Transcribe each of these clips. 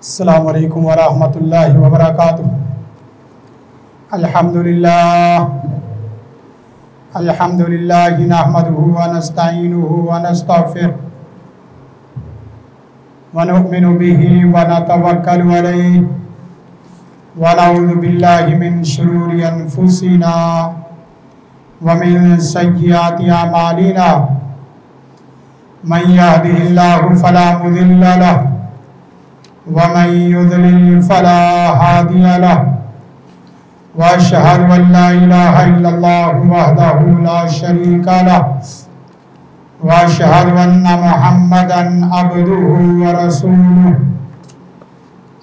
السلام علیکم ورحمۃ اللہ وبرکاتہ۔ الحمدللہ نحمدہ ونستعینہ ونستغفرہ ونؤمن بہ ونتوکل علیہ ونعوذ باللہ من شرور انفسنا ومن سیئات اعمالنا من یہدہ اللہ فلا مضل لہ ومن يضلل فلا هادي له واشهد ان لا اله الا الله وحده لا شريك له واشهد ان محمدا عبده ورسوله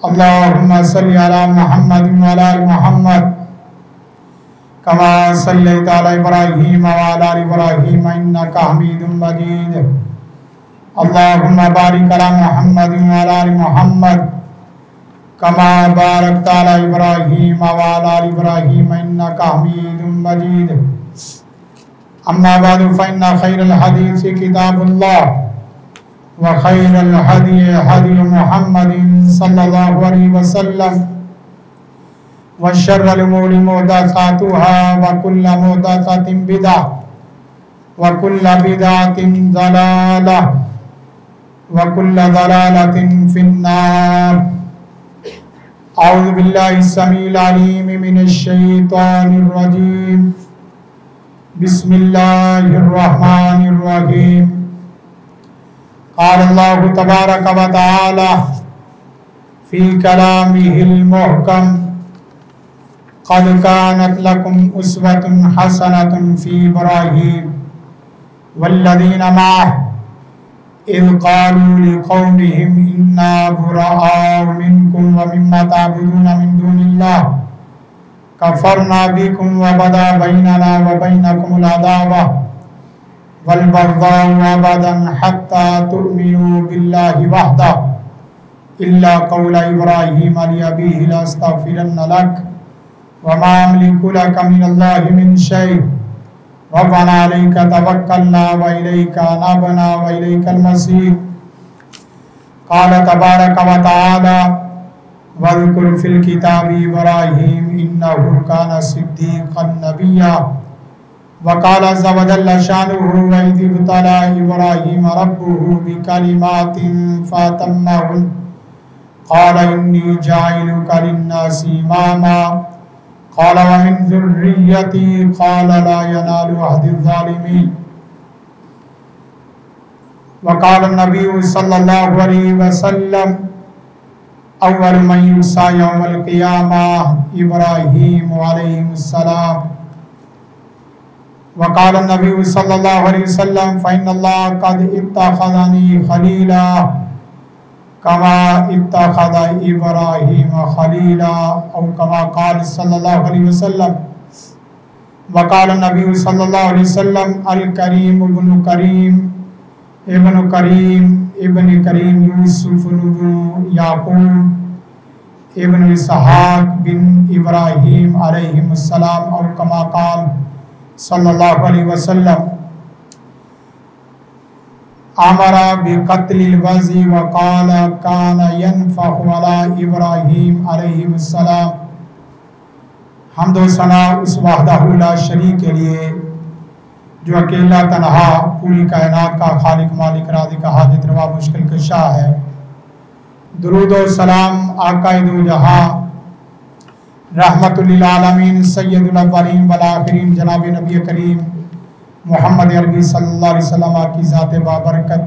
اللهم صل على محمد وعلى ال محمد كما صليت على ابراهيم وعلى ال ابراهيم انك حميد مجيد اللهم بارك على محمد وعلى ال محمد كما باركت على ابراهيم وعلى ال ابراهيم انك حميد مجيد اما بعد فان خير الحديث كتاب الله وخير الهدي هدي محمد صلى الله عليه وسلم وشر الامور محدثاتها وكل محدثة بدعة وكل بدعة ضلالة وَكُلَّ ضَلَالَةٍ فِي النَّارِ اعوذ باللہ السمیع العلیم من الشیطان الرجیم بسم اللہ الرحمن الرحیم قال اللہ تبارک و تعالی فی کلامہ المحکم قد كانت لكم أسوة حسنة في إبراهيم والذين معه إذ قالوا لقومهم إنا براء منكم ومما تعبدون من دون الله كفرنا بكم وبدا بيننا وبينكم العداوة والبغضاء أبدا حتى تؤمنوا بالله وحده إلا قول إبراهيم لأبيه لأستغفرن لك وما أملك لك من الله من شيء ربنا عليك توكلنا وإليك أنبنا وإليك المصير قال تبارك وتعالى واذكر في الكتاب إبراهيم إنه كان صديقا نبيا وقال عز وجل شأنه وإذ ابتلى إبراهيم ربه بكلمات فأتمهن قال إني جاعلك للناس إماما قال ومن ذريتي قال لا ينال عهد الظالمين وقال النبي صلى الله عليه وسلم أول من يوصى يوم القيامة إبراهيم عليه السلام وقال النبي صلى الله عليه وسلم فإن الله قد اتخذني خليلا كما اتخذ إبراهيم خليلا أو كما قال صلى الله عليه وسلم وقال النبي صلى الله عليه وسلم الكريم ابن كريم ابن كريم ابن كريم يوسف بن يعقوب ابن إسحاق بن إبراهيم عليهم السلام أو كما قال صلى الله عليه وسلم امر بقتل الوزی وقال کان ينفخ على ابراہیم علیہ السلام۔ حمد و ثنا اس وحدہ لا شریک کے لیے جو اکیلا تنہا پوری کائنات کا خالق مالک رازق حاجت روا مشکل کشا ہے۔ درود و سلام آقا دو جہاں رحمت للعالمین سید الاولین والآخرین جناب نبی کریم محمد عربی صلی اللہ علیہ وسلم کی ذات بابرکت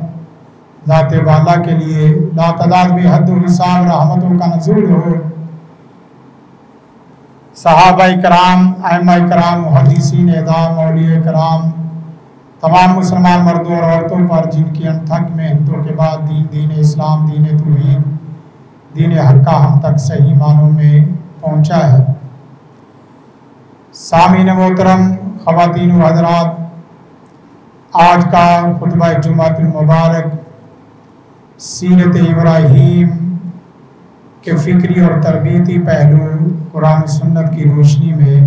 ذات والا کے لیے لا تعداد بے حد و حساب رحمتوں کا نزول ہو۔ صحابہ کرام، ائمہ کرام، محدثین اعظام، اولیاء کرام، تمام مسلمان مردوں اور عورتوں پر جن کی انتھک محنتوں کے بعد دین اسلام، دین توحید، دین حق کا ہم تک صحیح معنوں میں پہنچا ہے۔ سامعین محترم، خواتین و حضرات، آج کا خطبہ جمعۃ المبارک سیرت ابراہیم کے فکری اور تربیتی پہلو قرآن سنت کی روشنی میں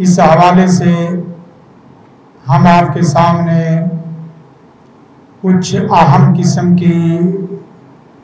اس حوالے سے ہم آپ کے سامنے کچھ اہم قسم کی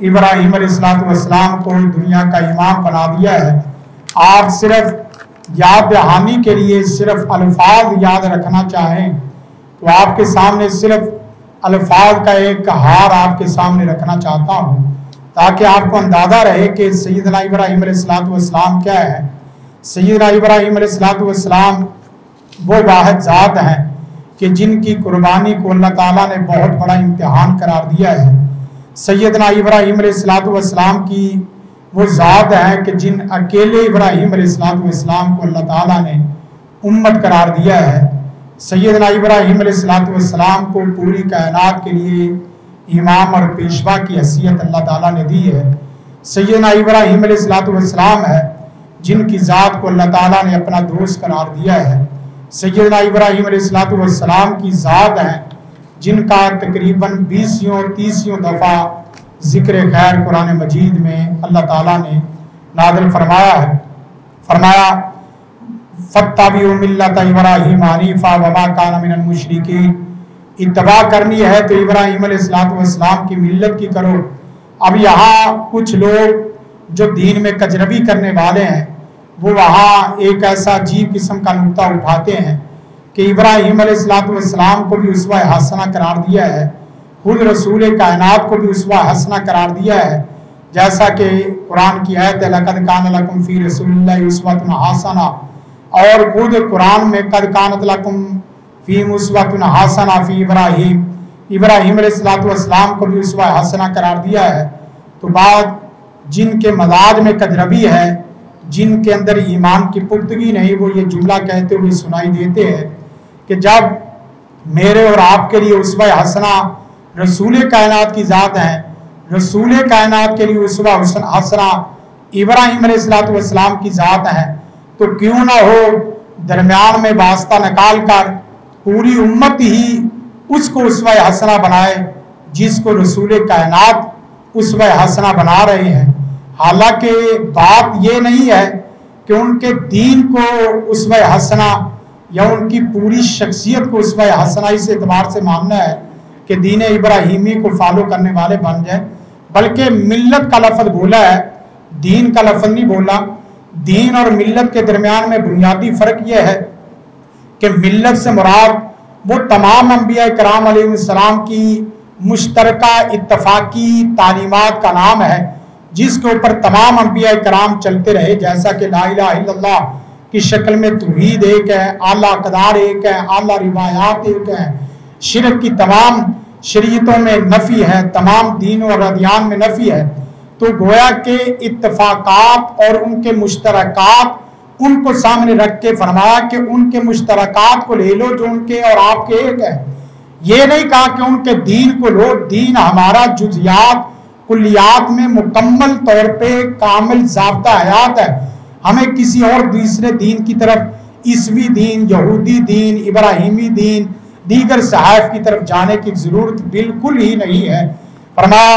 ابراہیم علیہ السلام کو دنیا کا امام بنا دیا ہے، آپ صرف یاد دہانی کے لیے صرف الفاظ یاد رکھنا چاہیں تو آپ کے سامنے صرف الفاظ کا ایک ہار آپ کے سامنے رکھنا چاہتا ہوں تاکہ آپ کو اندازہ رہے کہ سیدنا ابراہیم علیہ السلام کیا ہے۔ سیدنا ابراہیم علیہ السلام وہ واحد ذات ہیں کہ جن کی قربانی کو اللہ تعالیٰ نے بہت بڑا امتحان قرار دیا ہے۔ سیدنا ابراہیم علیہ السلام کی وہ ذات ہیں کہ جن اکیلے ابراہیم علیہ السلام کو اللہ تعالیٰ نے امت قرار دیا ہے۔ سیدنا ابراہیم علیہ السلام کو پوری کائنات کے لیے امام اور پیشوا کی حیثیت اللہ تعالیٰ نے دی ہے۔ سیدنا ابراہیم علیہ السلام ہے جن کی ذات کو اللہ تعالیٰ نے اپنا دوست قرار دیا ہے۔ سیدنا ابراہیم علیہ السلام کی ذات ہیں جن کا تقریباً 20-30 دفعہ ذکر خیر قرآن مجید میں اللہ تعالیٰ نے نازل فرمایا ہے۔ فرمایا فَاتَّبِعُوا مِلَّةَ إِبْرَاهِيمَ حَنِيفًا وَمَا كَانَ مِنَ الْمُشْرِكِينَ، اتباع کرنی ہے تو ابراہیم علیہ السلام کی ملت کی کرو۔ اب یہاں کچھ لوگ جو دین میں کجروی کرنے والے ہیں وہ وہاں ایک ایسا عجیب قسم کا نقطہ اٹھاتے ہیں کہ ابراہیم علیہ السلام کو بھی اسوہ حسنہ قرار دیا ہے، خود رسول کائنات کو بھی اسوہ حسنہ قرار دیا ہے، جیسا کہ قرآن کی آیت ہے لَقَدْ كَانَ لَكُمْ فِي رَسُولِ اللَّهِ أُسْوَةٌ حَسَنَةٌ، اور خود قرآن میں قَدْ كَانَتْ لَكُمْ فِي أُسْوَةٌ حَسَنَةٌ فِي ابراہیم علیہ السلام کو بھی اسوہ حسنہ قرار دیا ہے۔ تو بعد جن کے مزاج میں کجروی ہے، جن کے اندر ایمان کی پختگی نہیں، وہ یہ جملہ کہتے ہوئے سنائی دیتے ہیں کہ جب میرے اور آپ کے لیے اسوہ حسنہ رسول کائنات کی ذات ہے، رسول کائنات کے لیے اسوہ حسنہ ابراہیم علیہ السلام کی ذات ہے، تو کیوں نہ ہو درمیان میں واسطہ نکال کر پوری امت ہی اس کو اسوہ حسنہ بنائے جس کو رسول کائنات اسوہ حسنہ بنا رہے ہیں۔ حالانکہ بات یہ نہیں ہے کہ ان کے دین کو اسوہ حسنہ یا ان کی پوری شخصیت کو اسوہ حسنہ اس اعتبار سے ماننا ہے کہ دین ابراہیمی کو فالو کرنے والے بن جائیں، بلکہ ملت کا لفظ بولا ہے، دین کا لفظ نہیں بولا۔ دین اور ملت کے درمیان میں بنیادی فرق یہ ہے کہ ملت سے مراد وہ تمام انبیاء کرام علیہ السلام کی مشترکہ اتفاقی تعلیمات کا نام ہے جس کے اوپر تمام انبیاء کرام چلتے رہے، جیسا کہ لا الہ الا اللہ کی شکل میں توحید ایک ہے، اعلیٰ اقدار ایک ہے، اعلیٰ روایات ایک ہے، شرک کی تمام شریعتوں میں نفی ہے، تمام دینوں اور ادیان میں نفی ہے۔ تو گویا کہ اتفاقات اور ان کے مشترکات ان کو سامنے رکھ کے فرمایا کہ ان کے مشترکات کو لے لو جو ان کے اور آپ کے ایک ہے۔ یہ نہیں کہا کہ ان کے دین کو لو، دین ہمارا جزیات کلیات میں مکمل طور پہ کامل ضابطہ حیات ہے، ہمیں کسی اور دوسرے دین کی طرف عیسوی دین، یہودی دین، ابراہیمی دین، دیگر صحائف کی طرف جانے کی ضرورت بالکل ہی نہیں ہے۔ فرمایا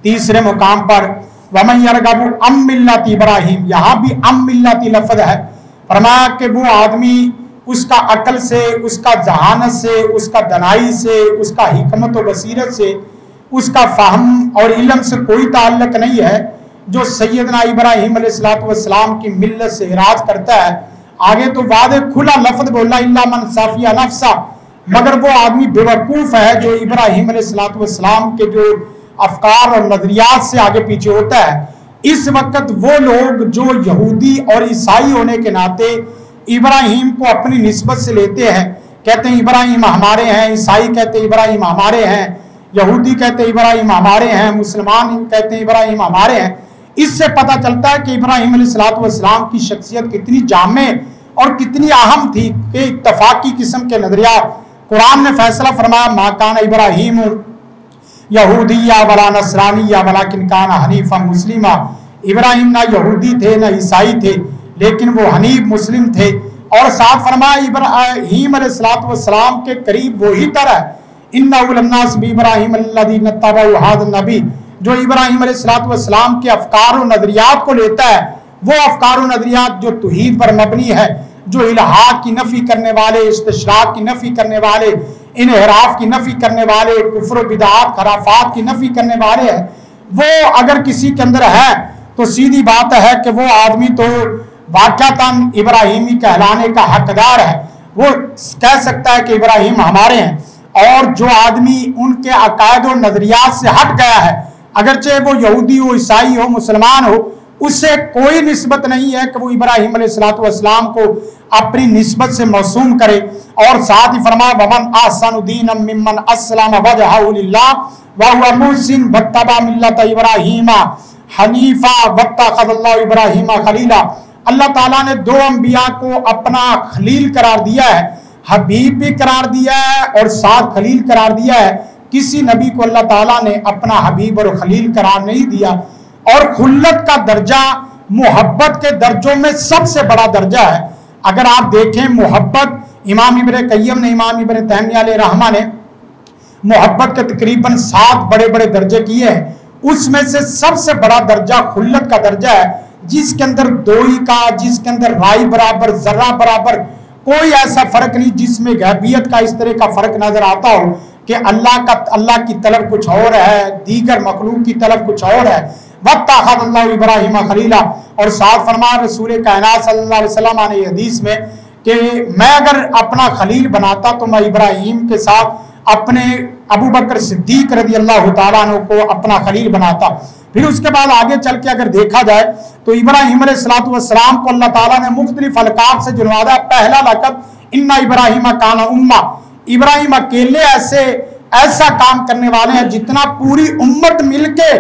تیسرے مقام پر وَمَنْ يَرْغَبُ عَنْ مِلَّةِ ابراہیم، یہاں بھی عَنْ مِلَّةِ لفظ ہے۔ فرمایا کہ وہ آدمی اس کا عقل سے، اس کا ذہانت سے، اس کا دانائی سے، اس کا حکمت و بصیرت سے، اس کا فہم اور علم سے کوئی تعلق نہیں ہے جو سیدنا ابراہیم علیہ السلام کی ملت سے اعراض کرتا ہے۔ آگے تو واضح کھلا لفظ بولا الا من صافیہ نفسہ، مگر وہ آدمی بیوقوف ہے جو ابراہیم علیہ السلام کے جو افکار اور نظریات سے آگے پیچھے ہوتا ہے۔ اس وقت وہ لوگ جو یہودی اور عیسائی ہونے کے ناطے ابراہیم کو اپنی نسبت سے لیتے ہیں، کہتے ہیں ابراہیم ہمارے ہیں، عیسائی کہتے ہیں ابراہیم ہمارے ہیں، یہودی کہتے ہیں ابراہیم ہمارے ہیں، مسلمان کہتے ہیں ابراہیم ہمارے ہیں، اس سے پتہ چلتا ہے کہ ابراہیم علیہ السلام کی شخصیت کتنی جامع اور کتنی اہم تھی کہ اتفاقی قسم کے نظریات۔ قرآن نے فیصلہ فرمایا ما کان ابراہیم یہودیہ ولا نصرانیہ ولیکن کان حنیفا مسلما، ابراہیم نہ یہودی تھے نہ عیسائی تھے لیکن وہ حنیف مسلم تھے۔ اور ساتھ فرمایا ابراہیم علیہ السلام کے قریب وہی طرح اِنَّهُ لَلنَّاسِ بِإِبْرَاهِيمَ الَّذِينَ اتَّبَعُوا هَذَا النَّبِيَّ، جو ابراہیم علیہ السلام کے افکار و نظریات کو لیتا ہے، وہ افکار و نظریات جو توحید پر مبنی ہے، جو الہات کی نفی کرنے والے، استشراق کی نفی کرنے والے، انحراف کی نفی کرنے والے، کفر و بدعات خرافات کی نفی کرنے والے ہیں، وہ اگر کسی کے اندر ہے تو سیدھی بات ہے کہ وہ آدمی تو واقعتاً ابراہیمی کہلانے کا حقدار ہے، وہ کہہ سکتا ہے کہ ابراہیم ہمارے ہیں۔ اور جو آدمی ان کے عقائد و نظریات سے ہٹ گیا ہے، اگرچہ وہ یہودی ہو، عیسائی ہو، مسلمان ہو، اس سے کوئی نسبت نہیں ہے کہ وہ ابراہیم علیہ السلام کو اپنی نسبت سے موسوم کرے۔ اور ساتھ ہی فرمایا وَمَنْ أَحْسَنُ دِينًا مِّمَّنْ أَسْلَمَ وَجْهَهُ لِلَّهِ وَهُوَ مُحْسِنٌ وَاتَّبَعَ مِلَّةَ إِبْرَاهِيمَ حَنِيفًا وَاتَّخَذَ اللَّهُ إِبْرَاهِيمَ خَلِيلًا۔ اللہ تعالیٰ نے دو انبیاء کو اپنا خلیل قرار دیا ہے، حبیب بھی قرار دیا ہے اور ساتھ خلیل قرار دیا ہے۔ کسی نبی کو اللہ تعالیٰ نے اپنا حبیب اور خلیل قرار نہیں دیا۔ اور خلت کا درجہ محبت کے درجوں میں سب سے بڑا درجہ ہے۔ اگر آپ دیکھیں محبت، امام ابن قیم نے، امام ابن تیمیہ علیہ رحمہ نے محبت کے تقریباً 7 بڑے بڑے درجے کیے ہیں، اس میں سے سب سے بڑا درجہ خلت کا درجہ ہے، جس کے اندر دوئی کا، جس کے اندر رائی برابر، ذرہ برابر کوئی ایسا فرق نہیں، جس میں غیبیت کا اس طرح کا فرق نظر آتا ہو کہ اللہ کی طلب کچھ اور ہے، دیگر مخلوق کی طلب کچھ اور ہے۔ وَاتَّخَذَ اللَّهُ إِبْرَاهِيمَ خَلِيلًا۔ اور ساتھ فرمایا رسول کائنات صلی اللہ علیہ وسلم نے حدیث میں کہ میں اگر اپنا خلیل بناتا تو میں ابراہیم کے ساتھ اپنے ابو بکر صدیق رضی اللہ تعالیٰ عنہ کو اپنا خلیل بناتا۔ پھر اس کے بعد آگے چل کے اگر دیکھا جائے تو ابراہیم علیہ السلام کو اللہ تعالیٰ نے مختلف القاب سے جنوادا۔ پہلا لقب اِنَّ إِبْرَاهِيمَ كَانَ أُمَّةً، ابراہیم اکیلے ایسا کام کرنے والے ہیں جتنا پوری امت مل کے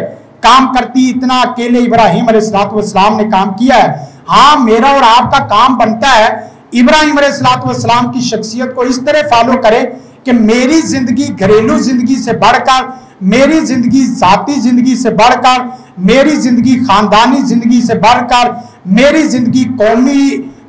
کام کرتی، اتنا اکیلے ابراہیم علیہ السلام نے کام کیا ہے۔ ہاں میرا اور آپ کا کام بنتا ہے ابراہیم علیہ السلام کی شخصیت کو اس طرح فالو کرے کہ میری زندگی گھریلو زندگی سے بڑھ کر، میری زندگی ذاتی زندگی سے بڑھ کر، میری زندگی خاندانی زندگی سے بڑھ کر، میری زندگی قومی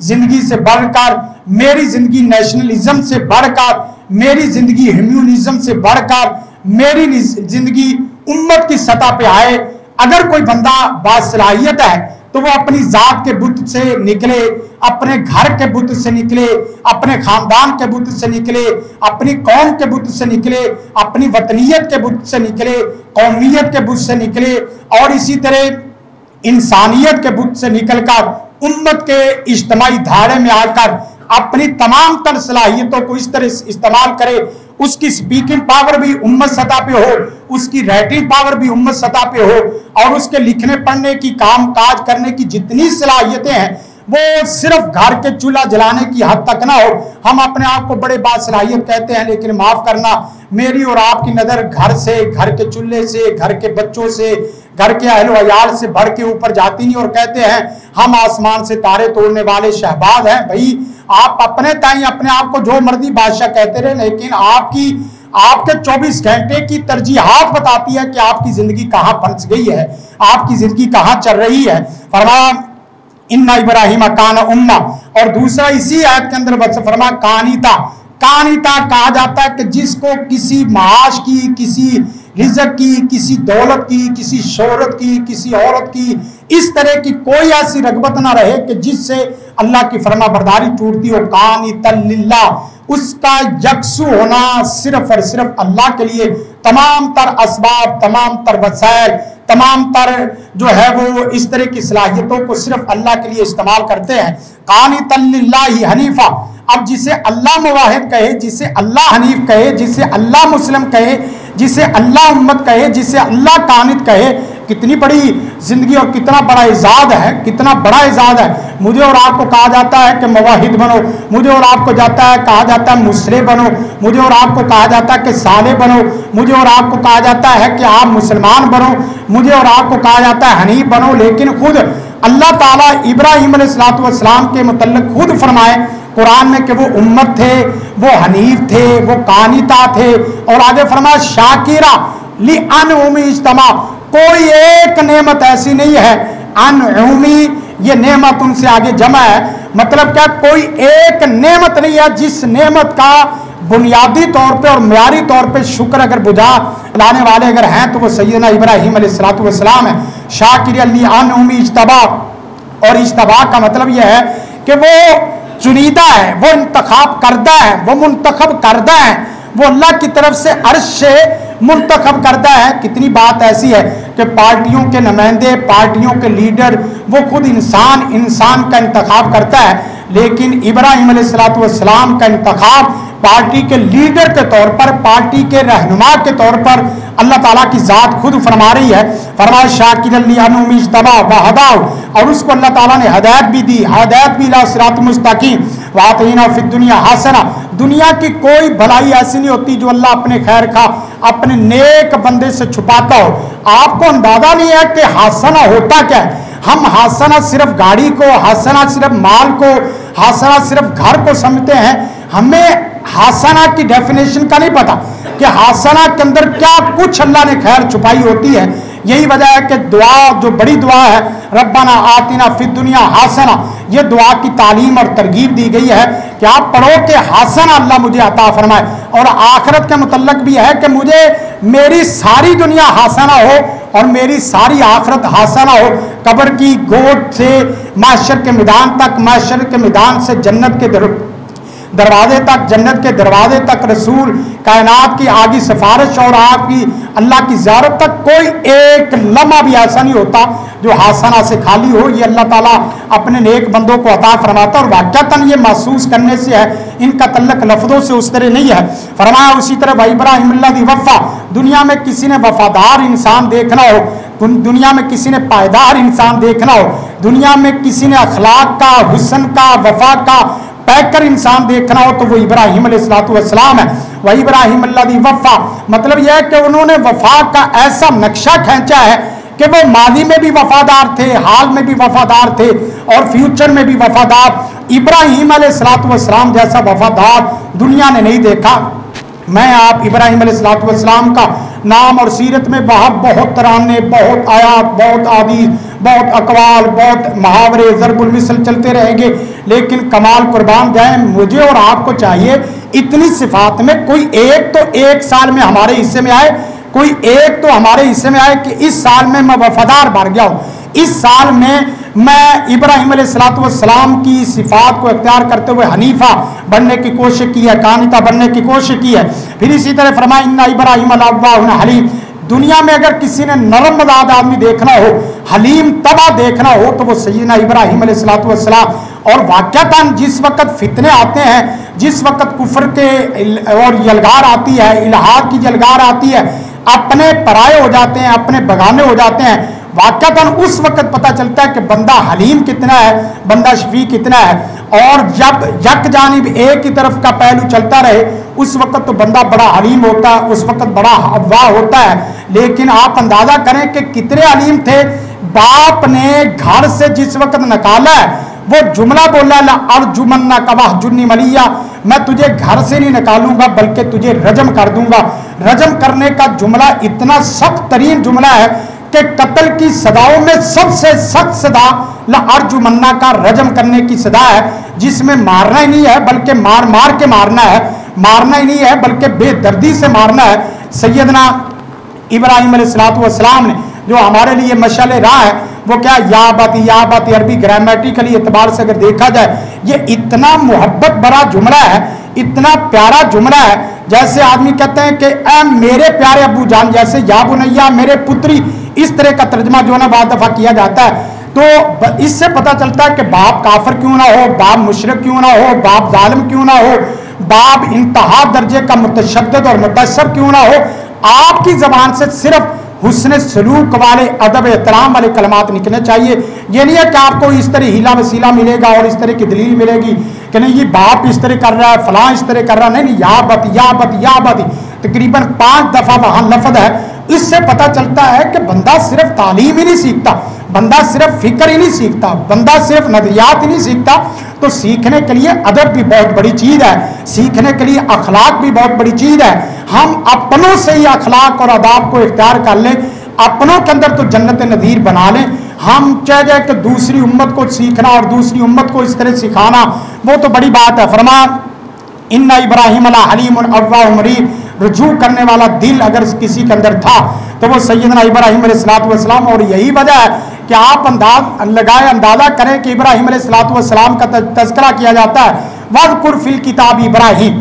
زندگی سے بڑھ کر، میری زندگی نیشنلزم سے بڑھ کر، میری زندگی ہیومنزم سے بڑھ کر، میری زندگی امت کی سطح پہ آئے۔ اگر کوئی بندہ باصلاحیت ہے تو وہ اپنی ذات کے بت سے نکلے، اپنے گھر کے بت سے نکلے، اپنے خاندان کے بت سے نکلے، اپنی قوم کے بت سے نکلے، اپنی وطنیت کے بت سے نکلے، قومیت کے بت سے نکلے، اور اسی طرح انسانیت کے بت سے نکل کر امت کے اجتماعی دھارے میں آ کر اپنی تمام تر صلاحیتوں کو اس طرح استعمال کرے۔ اس کی سپیکنگ پاور بھی امت سطح پہ ہو، اس کی رائٹنگ پاور بھی امت سطح پہ ہو، اور اس کے لکھنے پڑھنے کی، کام کاج کرنے کی جتنی صلاحیتیں ہیں وہ صرف گھر کے چولہا جلانے کی حد تک نہ ہو۔ ہم اپنے آپ کو بڑے باصلاحیت کہتے ہیں، لیکن معاف کرنا، میری اور آپ کی نظر گھر سے، گھر کے چولہے سے، گھر کے بچوں سے، گھر کے اہل و عیال سے بڑھ کے اوپر جاتی نہیں، اور کہتے ہیں ہم آسمان سے تارے توڑنے والے شہباز ہیں۔ بھائی آپ اپنے تائیں اپنے آپ کو جو مرضی بادشاہ کہتے رہے، لیکن آپ کے 24 گھنٹے کی ترجیحات بتاتی ہے کہ آپ کی زندگی کہاں پھنس گئی ہے، آپ کی زندگی کہاں چل رہی ہے۔ فرمایا اِنَّ إِبْرَاهِيمَ كَانَ أُمَّةً، اور دوسرا اسی آیت کے اندر فرمایا قانتا کہا جاتا ہے کہ جس کو کسی معاش کی، کسی رزق کی، کسی دولت کی، کسی شہرت کی، کسی عورت کی، اس طرح کی کوئی ایسی رغبت نہ رہے کہ جس سے اللہ کی فرما برداری ٹوٹتی ہو۔ قانتا للہ، اس کا یکسو ہونا صرف اور صرف اللہ کے لیے، تمام تر اسباب، تمام تر وسائل، تمام تر جو ہے وہ اس طرح کی صلاحیتوں کو صرف اللہ کے لیے استعمال کرتے ہیں۔ قانتا للہ حنیفا، اب جسے اللہ موحد کہے، جسے اللہ حنیف کہے، جسے اللہ مسلم کہے، جسے اللہ امت کہے، جسے اللہ قانت کہے، کتنی بڑی زندگی اور کتنا بڑا اعزاز ہے، کتنا بڑا اعزاز ہے۔ مجھے اور آپ کو کہا جاتا ہے کہ موحد بنو، مجھے اور آپ کو کہا جاتا ہے مسلم بنو، مجھے اور آپ کو کہا جاتا ہے کہ صالح بنو، مجھے اور آپ کو کہا جاتا ہے کہ آپ مسلمان بنو، مجھے اور آپ کو کہا جاتا ہے حنیف بنو، لیکن خود اللہ تعالیٰ ابراہیم علیہ السلام کے متعلق خود فرمائے قرآن میں کہ وہ امت تھے، وہ حنیف تھے، وہ قانتا تھے، اور آگے فرمایا شاکرہ لِأَنْعُمِ اجتماع، کوئی ایک نعمت ایسی نہیں ہے، انعمی یہ نعمت ان سے آگے جمع ہے، مطلب کیا کوئی ایک نعمت نہیں ہے جس نعمت کا بنیادی طور پہ اور معیاری طور پہ شکر اگر بجا لانے والے اگر ہیں تو وہ سیدنا ابراہیم علیہ السلام ہے۔ شاکر لِأَنْعُمِ اجتماع، اور اجتماع کا مطلب یہ ہے کہ وہ چنیدہ ہے، وہ انتخاب کردہ ہے، وہ منتخب کردہ ہے، وہ اللہ کی طرف سے عرش سے منتخب کرتا ہے. کتنی بات ایسی ہے کہ پارٹیوں کے نمائندے، پارٹیوں کے لیڈر، وہ خود انسان کا انتخاب کرتا ہے، لیکن ابراہیم علیہ السلام کا انتخاب پارٹی کے لیڈر کے طور پر، پارٹی کے رہنما کے طور پر اللہ تعالیٰ کی ذات خود فرما رہی ہے. فرمایا شاکر لی انعم اجتبا وہداہ، اور اس کو اللہ تعالیٰ نے ہدایت بھی دی، ہدایت بھی الی صراط مستقیم. وآتینا فی الدنیا حسنہ، دنیا کی کوئی بھلائی ایسی نہیں ہوتی جو اللہ اپنے خیر کا اپنے نیک بندے سے چھپاتا ہو. آپ کو اندازہ نہیں ہے کہ حسنہ ہوتا کیا ہے. ہم حسنہ صرف گاڑی کو، حسنہ صرف مال کو، حسنہ صرف گھر کو سمجھتے ہیں. ہمیں حسنہ کی ڈیفینیشن کا نہیں پتا کہ حسنہ کے اندر کیا کچھ اللہ نے خیر چھپائی ہوتی ہے. یہی وجہ ہے کہ دعا جو بڑی دعا ہے ربنا آتنا فی الدنیا حسنہ، یہ دعا کی تعلیم اور ترغیب دی گئی ہے کہ آپ پڑھو کہ حسنہ اللہ مجھے عطا فرمائے. اور آخرت کے متعلق بھی ہے کہ مجھے میری ساری دنیا حسنہ ہو اور میری ساری آخرت حسنہ ہو. قبر کی گود سے محشر کے میدان تک، محشر کے میدان سے جنت کے دروازے تک، جنت کے دروازے تک، رسول کائنات کی آگی سفارش اور آپ کی اللہ کی زیارت تک کوئی ایک لمحہ بھی ایسا نہیں ہوتا جو حسنہ سے خالی ہو. یہ اللہ تعالیٰ اپنے نیک بندوں کو عطا فرماتا ہے اور واقعتاً یہ محسوس کرنے سے ہے، ان کا تعلق لفظوں سے اس طرح نہیں ہے. فرمایا اسی طرح وَإِبْرَاهِيمَ الَّذِي وَفَّى، دنیا میں کسی نے وفادار انسان دیکھنا ہو، دنیا میں کسی نے پائیدار انسان دیکھنا ہو، دنیا میں کسی نے اخلاق کا، حسن کا، وفا کا پیکر انسان دیکھنا ہو تو وہ ابراہیم علیہ السلام ہے. وَإِبْرَاهِيمَ الَّذِي وَفَّى، مطلب یہ ہے کہ انہوں نے وفا کا ایسا نقشہ کھینچا ہے کہ وہ ماضی میں بھی وفادار تھے، حال میں بھی وفادار تھے اور فیوچر میں بھی وفادار. ابراہیم علیہ السلام جیسا وفادار دنیا نے نہیں دیکھا. میں آپ ابراہیم علیہ السلام کا نام اور سیرت میں بہت ترانے، بہت آیات، بہت احادیث، بہت اقوال، بہت محاورے، ضرب المثل چلتے رہیں گے، لیکن کمال قربان جائیں مجھے اور آپ کو چاہیے اتنی صفات میں کوئی ایک تو ایک سال میں ہمارے حصے میں آئے، کوئی ایک تو ہمارے حصے میں آئے کہ اس سال میں وفادار بن گیا ہوں، اس سال میں ابراہیم علیہ السلام کی صفات کو اختیار کرتے ہوئے حنیفہ بننے کی کوشش کی ہے، قانتہ بننے کی کوشش کی ہے. پھر اسی طرح فرمایا ان ابراہیم لأوّاہ حلیم، دنیا میں اگر کسی نے نرم مزاج آدمی دیکھنا ہو، حلیم طبع دیکھنا ہو تو وہ سیدنا ابراہیم علیہ السلام. اور واقعتاً جس وقت فتنے آتے ہیں، جس وقت کفر کے اور یلغار آتی ہے، الہاد کی یلغار آتی ہے، اپنے پرائے ہو جاتے ہیں، اپنے بگانے ہو جاتے ہیں، واقعتاً اس وقت پتہ چلتا ہے کہ بندہ حلیم کتنا ہے، بندہ شفیق کتنا ہے. اور جب یک جانب ایک ہی طرف کا پہلو چلتا رہے اس وقت تو بندہ بڑا حلیم ہوتا ہے، اس وقت بڑا افواہ ہوتا ہے. لیکن آپ اندازہ کریں کہ کتنے حلیم تھے. باپ نے گھر سے جس وقت نکالا ہے وہ جملہ بولا لأرجمنک واہجرنی ملیہ، میں تجھے گھر سے نہیں نکالوں گا بلکہ تجھے رجم کر دوں گا. رجم کرنے کا جملہ اتنا سخت ترین جملہ ہے کہ قتل کی صداؤں میں سب سے سخت صدا لأرجمنک کا رجم کرنے کی صدا ہے، جس میں مارنا ہی نہیں ہے بلکہ مار کے مارنا ہے، مارنا ہی نہیں ہے بلکہ بے دردی سے مارنا ہے. سیدنا ابراہیم علیہ السلام نے جو ہمارے لیے مشعل راہ ہے وہ کیا یا باتی عربی گرامیٹیکلی اعتبار سے اگر دیکھا جائے یہ اتنا محبت بڑا جملہ ہے، اتنا پیارا جملہ ہے. جیسے آدمی کہتے ہیں کہ اے میرے پیارے ابو جان، جیسے یا بنیا میرے پتری، اس طرح کا ترجمہ جو ہے نا بعض دفعہ کیا جاتا ہے. تو اس سے پتہ چلتا ہے کہ باپ کافر کیوں نہ ہو، باپ مشرک کیوں نہ ہو، باپ ظالم کیوں نہ ہو، باپ انتہا درجے کا متشدد اور متعصب کیوں نہ ہو، آپ کی زبان سے صرف حسن سلوک والے، ادب احترام والے کلمات نکلنے چاہیے. یہ نہیں ہے کہ آپ کو اس طرح ہیلا وسیلہ ملے گا اور اس طرح کی دلیل ملے گی کہ نہیں یہ باپ اس طرح کر رہا ہے، فلاں اس طرح کر رہا ہے. نہیں، یا بت تقریباً 5 دفعہ وہاں لفظ ہے. اس سے پتہ چلتا ہے کہ بندہ صرف تعلیم ہی نہیں سیکھتا، بندہ صرف فکر ہی نہیں سیکھتا، بندہ صرف نظریات ہی نہیں سیکھتا. تو سیکھنے کے لیے ادب بھی بہت بڑی چیز ہے، سیکھنے کے لیے اخلاق بھی بہت بڑی چیز ہے. ہم اپنوں سے ہی اخلاق اور آداب کو اختیار کر لیں، اپنوں کے اندر تو جنت نظیر بنا لیں. ہم چاہ جائے کہ دوسری امت کو سیکھنا اور دوسری امت کو اس طرح سکھانا وہ تو بڑی بات ہے. فرمایا ان ابراہیم حلیم اوّاہ منیب، رجوع کرنے والا دل اگر کسی کے اندر تھا تو وہ سیدنا ابراہیم علیہ السلام. اور یہی وجہ ہے کہ آپ اندازہ کریں کہ ابراہیم علیہ السلام کا تذکرہ کیا جاتا ہے. وَاذْكُرْ فِي الْكِتَابِ ابراہیم،